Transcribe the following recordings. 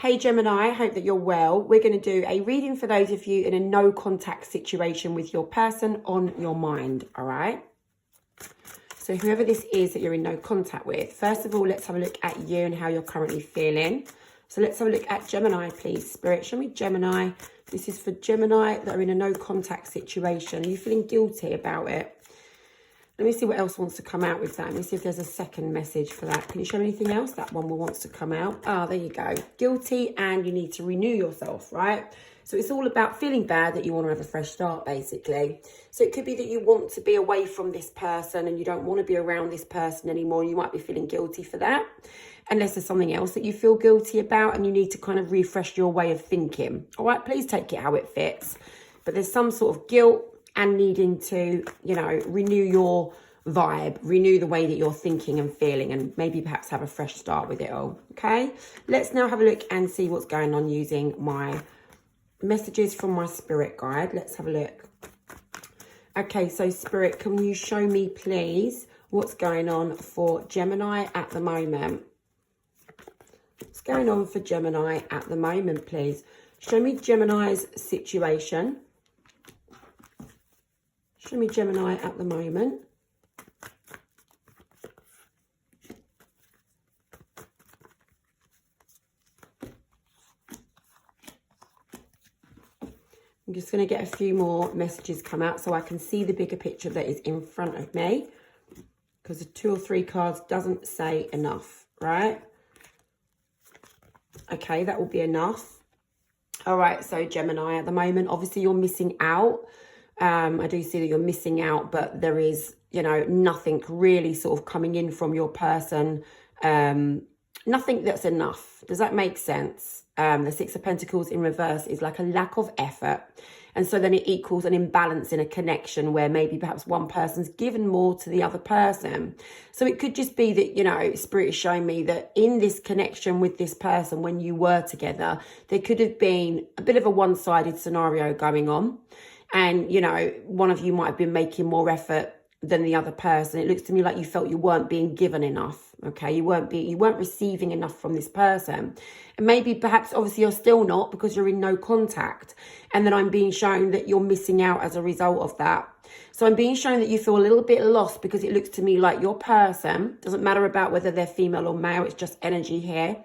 Hey Gemini, I hope that you're well. We're going to do a reading for those of you in a no contact situation with your person on your mind, all right? So whoever this is that you're in no contact with, first of all, let's have a look at you and how you're currently feeling. So let's have a look at Gemini, please. Spirit, show me Gemini. This is for Gemini that are in a no contact situation. Are you feeling guilty about it? Let me see what else wants to come out with that. Let me see if there's a second message for that. Can you show me anything else? That one wants to come out. Ah, there you go. Guilty, and you need to renew yourself, right? So it's all about feeling bad that you want to have a fresh start, basically. So it could be that you want to be away from this person and you don't want to be around this person anymore. You might be feeling guilty for that. Unless there's something else that you feel guilty about and you need to kind of refresh your way of thinking. All right, please take it how it fits. But there's some sort of guilt and needing to, you know, renew your vibe, renew the way that you're thinking and feeling, and maybe perhaps have a fresh start with it all, okay? Let's now have a look and see what's going on using my messages from my spirit guide. Let's have a look. Okay, so Spirit, can you show me, please, what's going on for Gemini at the moment? What's going on for Gemini at the moment, please? Show me Gemini's situation. Show me Gemini at the moment. I'm just going to get a few more messages come out so I can see the bigger picture that is in front of me. Because the 2 or 3 cards doesn't say enough, right? Okay, that will be enough. All right, so Gemini at the moment, obviously you're missing out. I do see that you're missing out, but there is, you know, nothing really sort of coming in from your person. Nothing that's enough. Does that make sense? The 6 of Pentacles in reverse is like a lack of effort. And so then it equals an imbalance in a connection where maybe perhaps one person's given more to the other person. So it could just be that, you know, Spirit is showing me that in this connection with this person, when you were together, there could have been a bit of a one-sided scenario going on. And, you know, one of you might have been making more effort than the other person. It looks to me like you felt you weren't being given enough. Okay, you weren't receiving enough from this person. And maybe perhaps obviously you're still not because you're in no contact. And then I'm being shown that you're missing out as a result of that. So I'm being shown that you feel a little bit lost because it looks to me like your person, doesn't matter about whether they're female or male, it's just energy here.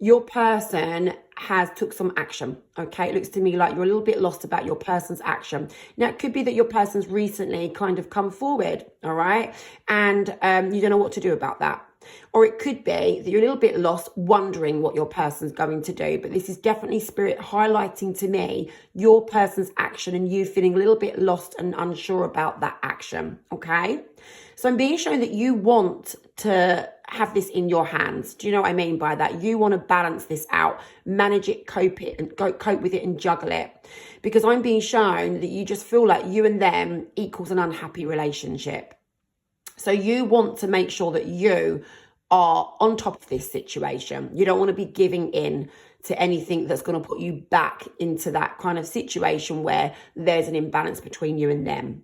Your person has took some action, okay? It looks to me like you're a little bit lost about your person's action. Now, it could be that your person's recently kind of come forward, all right? And you don't know what to do about that. Or it could be that you're a little bit lost, wondering what your person's going to do. But this is definitely Spirit highlighting to me your person's action and you feeling a little bit lost and unsure about that action, okay? So I'm being shown that you want to have this in your hands. Do you know what I mean by that? You want to balance this out, manage it, cope with it and juggle it. Because I'm being shown that you just feel like you and them equals an unhappy relationship. So you want to make sure that you are on top of this situation. You don't want to be giving in to anything that's going to put you back into that kind of situation where there's an imbalance between you and them.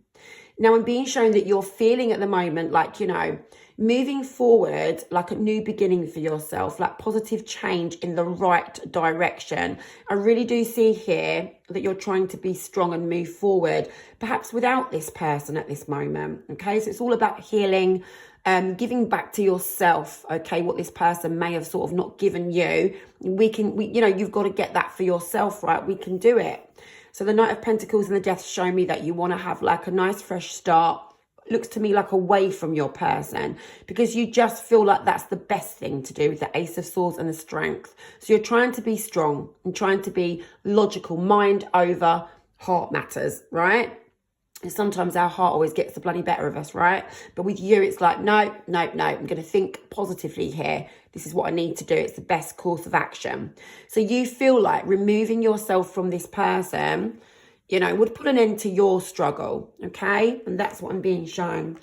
Now, I'm being shown that you're feeling at the moment like, you know, moving forward, like a new beginning for yourself, like positive change in the right direction. I really do see here that you're trying to be strong and move forward, perhaps without this person at this moment. Okay, so it's all about healing, giving back to yourself, okay, what this person may have sort of not given you. You know, you've got to get that for yourself, right? We can do it. So the Knight of Pentacles and the Death show me that you want to have like a nice fresh start. Looks to me like away from your person because you just feel like that's the best thing to do with the Ace of Swords and the Strength. So you're trying to be strong and trying to be logical, mind over heart matters, right? And sometimes our heart always gets the bloody better of us, right? But with you, it's like, no, I'm going to think positively here. This is what I need to do. It's the best course of action. So you feel like removing yourself from this person, you know, would put an end to your struggle, okay? And that's what I'm being shown.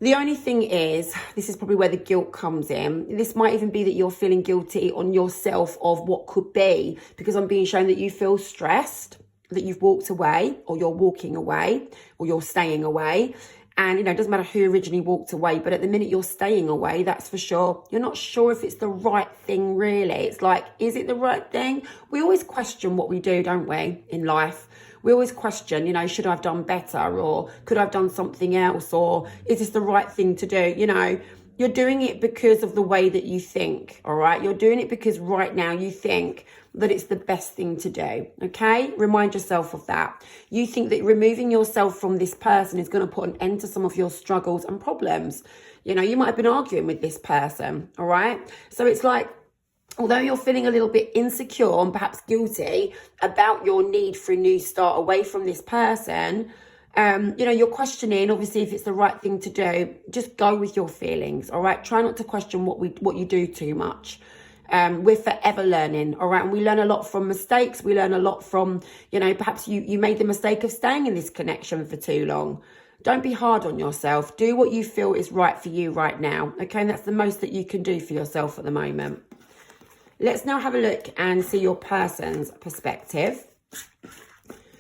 The only thing is, this is probably where the guilt comes in. This might even be that you're feeling guilty on yourself of what could be, because I'm being shown that you feel stressed, that you've walked away, or you're walking away, or you're staying away. And, it doesn't matter who originally walked away, but at the minute you're staying away, that's for sure. You're not sure if it's the right thing, really. It's like, is it the right thing? We always question what we do, don't we, in life? We always question, should I have done better, or could I have done something else, or is this the right thing to do? You're doing it because of the way that you think, all right? You're doing it because right now you think that it's the best thing to do, okay? Remind yourself of that. You think that removing yourself from this person is going to put an end to some of your struggles and problems. You might have been arguing with this person, all right? So it's like, although you're feeling a little bit insecure and perhaps guilty about your need for a new start away from this person, you're questioning, obviously, if it's the right thing to do. Just go with your feelings, all right? Try not to question what you do too much. We're forever learning, all right? And we learn a lot from mistakes. We learn a lot from, perhaps you made the mistake of staying in this connection for too long. Don't be hard on yourself. Do what you feel is right for you right now, okay? And that's the most that you can do for yourself at the moment. Let's now have a look and see your person's perspective.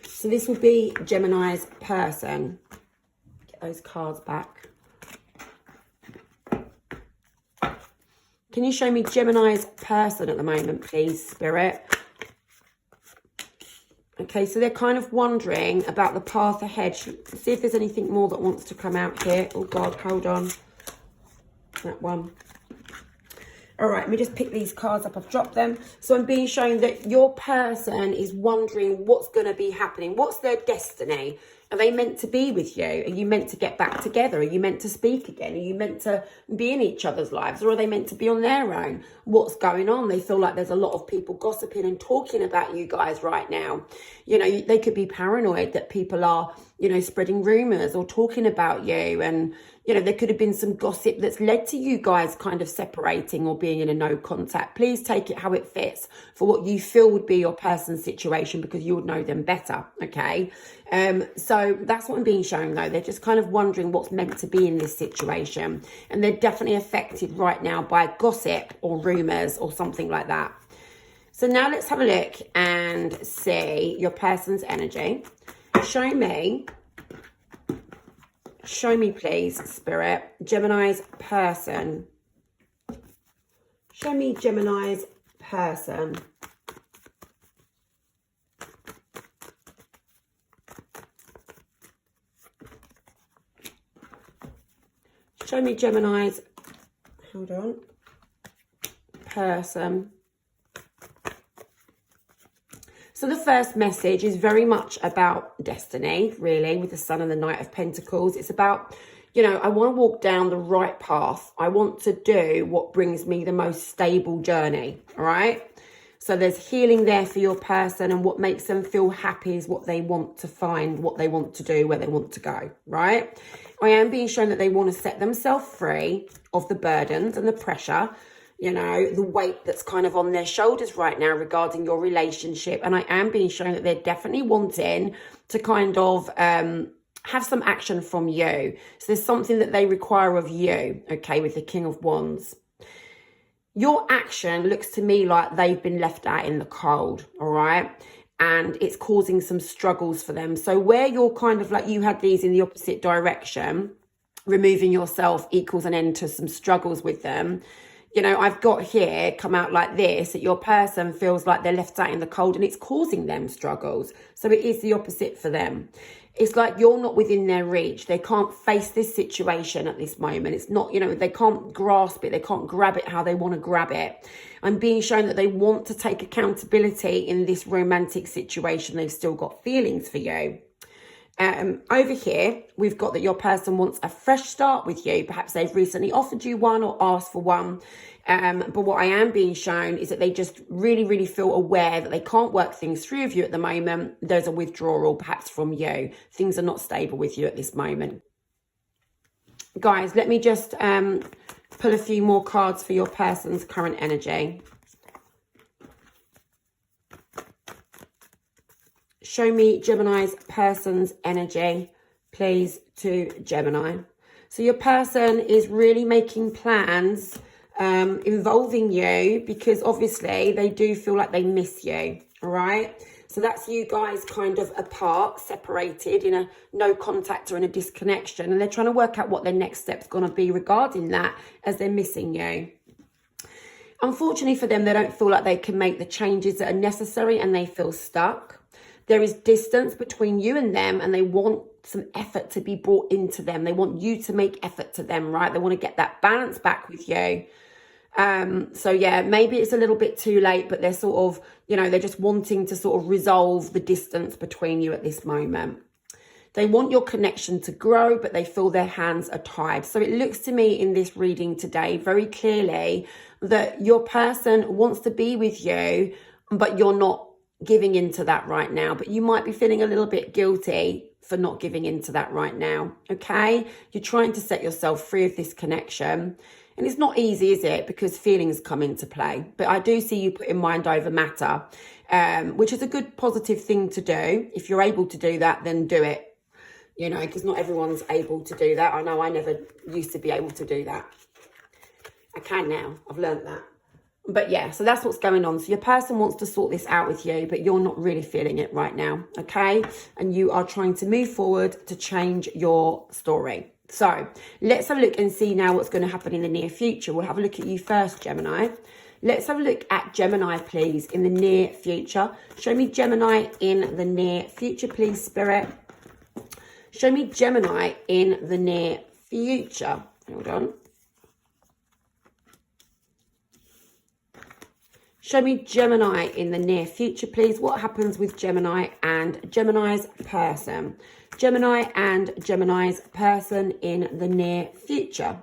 So this will be Gemini's person. Get those cards back. Can you show me Gemini's person at the moment, please, Spirit? Okay, so they're kind of wondering about the path ahead. See if there's anything more that wants to come out here. Oh, God, hold on. That one. All right, let me just pick these cards up. I've dropped them. So I'm being shown that your person is wondering what's going to be happening. What's their destiny? Are they meant to be with you? Are you meant to get back together? Are you meant to speak again? Are you meant to be in each other's lives? Or are they meant to be on their own? What's going on? They feel like there's a lot of people gossiping and talking about you guys right now. They could be paranoid that people are, spreading rumors or talking about you. And, there could have been some gossip that's led to you guys kind of separating or being in a no contact. Please take it how it fits for what you feel would be your person's situation, because you would know them better, okay? So that's what I'm being shown, though. They're just kind of wondering what's meant to be in this situation. And they're definitely affected right now by gossip or rumors or something like that. So now let's have a look and see your person's energy. Show me, please, Spirit, Gemini's person. Show me Gemini's person. Show me Gemini's, hold on, person. So the first message is very much about destiny, really, with the Sun and the Knight of Pentacles. It's about, I want to walk down the right path. I want to do what brings me the most stable journey, all right? So there's healing there for your person, and what makes them feel happy is what they want to find, what they want to do, where they want to go, right? I am being shown that they want to set themselves free of the burdens and the pressure, the weight that's kind of on their shoulders right now regarding your relationship. And I am being shown that they're definitely wanting to kind of have some action from you. So there's something that they require of you, okay, with the King of Wands. Your action looks to me like they've been left out in the cold, all right? And it's causing some struggles for them. So where you're kind of like, you had these in the opposite direction, removing yourself equals an end to some struggles with them. I've got here come out like this, that your person feels like they're left out in the cold and it's causing them struggles. So it is the opposite for them. It's like you're not within their reach. They can't face this situation at this moment. It's not, they can't grasp it. They can't grab it how they want to grab it. I'm being shown that they want to take accountability in this romantic situation. They've still got feelings for you. Over here, we've got that your person wants a fresh start with you. Perhaps they've recently offered you one or asked for one. But what I am being shown is that they just really, really feel aware that they can't work things through with you at the moment. There's a withdrawal perhaps from you. Things are not stable with you at this moment. Guys, let me just pull a few more cards for your person's current energy. Show me Gemini's person's energy, please, to Gemini. So your person is really making plans involving you, because obviously they do feel like they miss you, all right? So that's you guys kind of apart, separated in a no contact or in a disconnection. And they're trying to work out what their next step's going to be regarding that as they're missing you. Unfortunately for them, they don't feel like they can make the changes that are necessary and they feel stuck. There is distance between you and them, and they want some effort to be brought into them. They want you to make effort to them, right? They want to get that balance back with you. So yeah, maybe it's a little bit too late, but they're sort of, you know, they're just wanting to sort of resolve the distance between you at this moment. They want your connection to grow, but they feel their hands are tied. So it looks to me in this reading today very clearly that your person wants to be with you, but you're not giving into that right now. But you might be feeling a little bit guilty for not giving into that right now, okay? You're trying to set yourself free of this connection. And it's not easy, is it? Because feelings come into play. But I do see you putting mind over matter, which is a good positive thing to do. If you're able to do that, then do it. You know, because not everyone's able to do that. I know I never used to be able to do that. I can now. I've learned that. But yeah, so that's what's going on. So your person wants to sort this out with you, but you're not really feeling it right now, okay? And you are trying to move forward to change your story. So let's have a look and see now what's going to happen in the near future. We'll have a look at you first, Gemini. Let's have a look at Gemini, please, in the near future. Show me Gemini in the near future, please, Spirit. Show me Gemini in the near future. Hold on. Show me Gemini in the near future, please. What happens with Gemini and Gemini's person? Gemini and Gemini's person in the near future.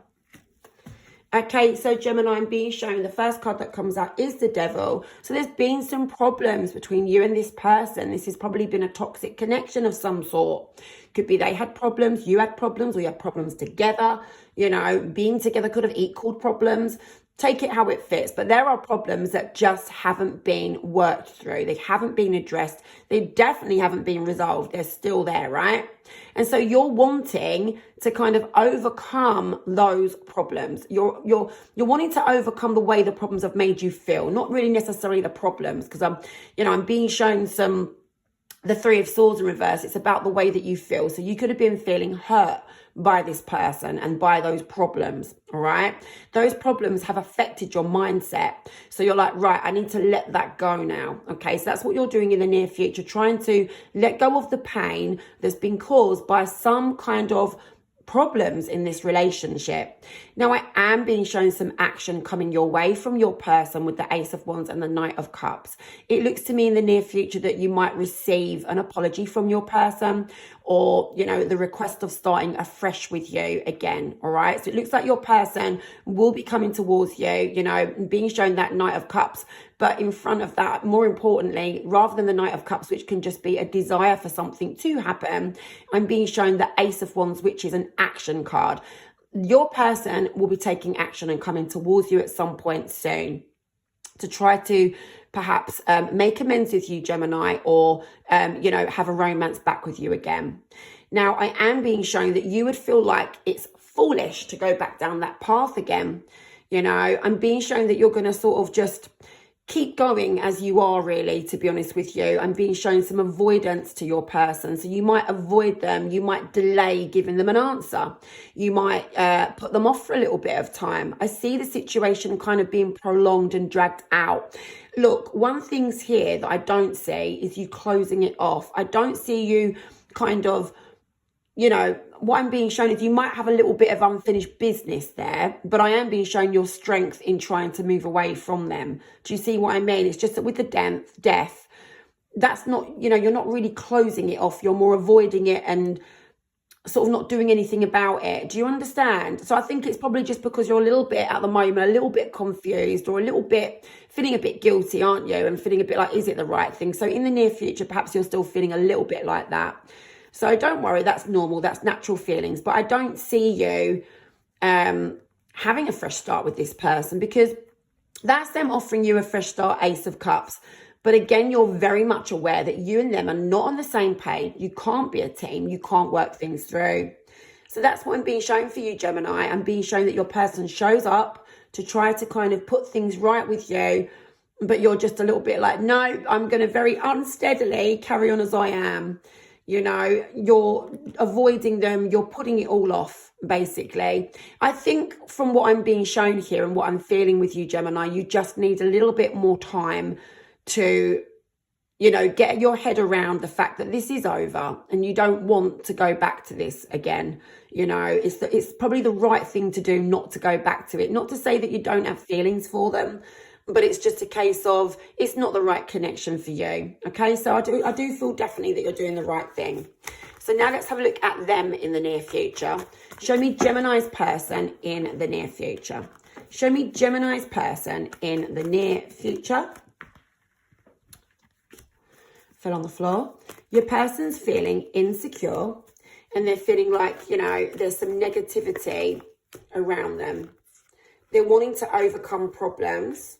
Okay, so Gemini, I'm being shown the first card that comes out is the Devil. So there's been some problems between you and this person. This has probably been a toxic connection of some sort. Could be they had problems, you had problems, or you had problems together. You know, being together could have equaled problems. Take it how it fits, but there are problems that just haven't been worked through. They haven't been addressed. They definitely haven't been resolved. They're still there, right? And so you're wanting to kind of overcome those problems. You're wanting to overcome the way the problems have made you feel, not really necessarily the problems, because I'm being shown the Three of Swords in reverse. It's about the way that you feel. So you could have been feeling hurt by this person and by those problems, all right? Those problems have affected your mindset. So you're like, right, I need to let that go now, okay? So that's what you're doing in the near future, trying to let go of the pain that's been caused by some kind of problems in this relationship. Now, I am being shown some action coming your way from your person with the Ace of Wands and the Knight of Cups. It looks to me in the near future that you might receive an apology from your person, or, you know, the request of starting afresh with you again, all right? So it looks like your person will be coming towards you, you know, being shown that Knight of Cups. But in front of that, more importantly, rather than the Knight of Cups, which can just be a desire for something to happen, I'm being shown the Ace of Wands, which is an action card. Your person will be taking action and coming towards you at some point soon to try to perhaps make amends with you, Gemini, or, have a romance back with you again. Now, I am being shown that you would feel like it's foolish to go back down that path again. You know, I'm being shown that you're going to sort of just keep going as you are, really, to be honest with you. I'm being shown some avoidance to your person. So you might avoid them. You might delay giving them an answer. You might put them off for a little bit of time. I see the situation kind of being prolonged and dragged out. Look, one thing's here that I don't see is you closing it off. I don't see you kind of, what I'm being shown is you might have a little bit of unfinished business there, but I am being shown your strength in trying to move away from them. Do you see what I mean? It's just that with the death, that's not, you're not really closing it off. You're more avoiding it and sort of not doing anything about it. Do you understand? So I think it's probably just because you're a little bit at the moment, a little bit confused or a little bit feeling a bit guilty, aren't you? And feeling a bit like, is it the right thing? So in the near future, perhaps you're still feeling a little bit like that. So don't worry, that's normal, that's natural feelings. But I don't see you having a fresh start with this person, because that's them offering you a fresh start, Ace of Cups. But again, you're very much aware that you and them are not on the same page. You can't be a team, you can't work things through. So that's what I'm being shown for you, Gemini. I'm being shown that your person shows up to try to kind of put things right with you, but you're just a little bit like, no, I'm going to very unsteadily carry on as I am. You know, you're avoiding them, you're putting it all off, basically. I think from what I'm being shown here and what I'm feeling with you, Gemini, you just need a little bit more time to, you know, get your head around the fact that this is over and you don't want to go back to this again. You know, it's probably the right thing to do not to go back to it. Not to say that you don't have feelings for them, but it's just a case of it's not the right connection for you. Okay, so I do feel definitely that you're doing the right thing. So now let's have a look at them in the near future. Show me Gemini's person in the near future. Show me Gemini's person in the near future. Fell on the floor. Your person's feeling insecure and they're feeling like, you know, there's some negativity around them. They're wanting to overcome problems,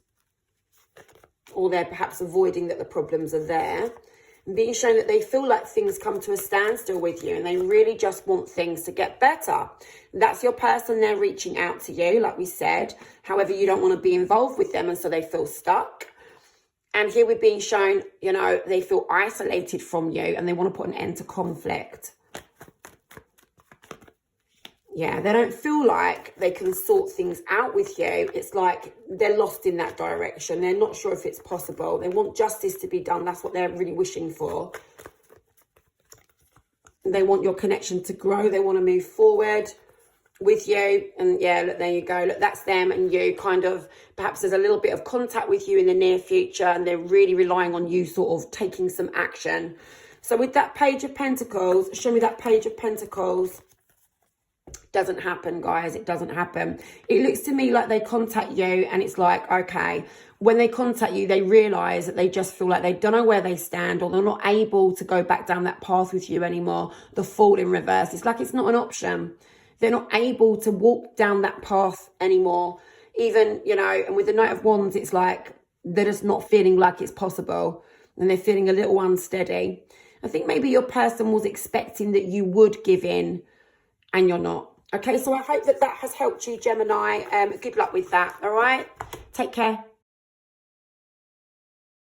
or they're perhaps avoiding that the problems are there. And being shown that they feel like things come to a standstill with you and they really just want things to get better. That's your person. They're reaching out to you, like we said. However, you don't want to be involved with them and so they feel stuck. And here we're being shown, you know, they feel isolated from you and they want to put an end to conflict. Yeah, they don't feel like they can sort things out with you. It's like they're lost in that direction. They're not sure if it's possible. They want justice to be done. That's what they're really wishing for. They want your connection to grow. They want to move forward with you. And yeah, look, there you go. Look, that's them and you kind of, perhaps there's a little bit of contact with you in the near future and they're really relying on you sort of taking some action. So with that Page of Pentacles, show me that Page of Pentacles. Doesn't happen, guys. It doesn't happen. It looks to me like they contact you and it's like, okay, when they contact you, they realize that they just feel like they don't know where they stand or they're not able to go back down that path with you anymore. The Fool in reverse. It's like it's not an option. They're not able to walk down that path anymore. Even, you know, and with the Knight of Wands, it's like they're just not feeling like it's possible and they're feeling a little unsteady. I think maybe your person was expecting that you would give in and you're not. Okay, so I hope that that has helped you, Gemini. Good luck with that, all right? Take care.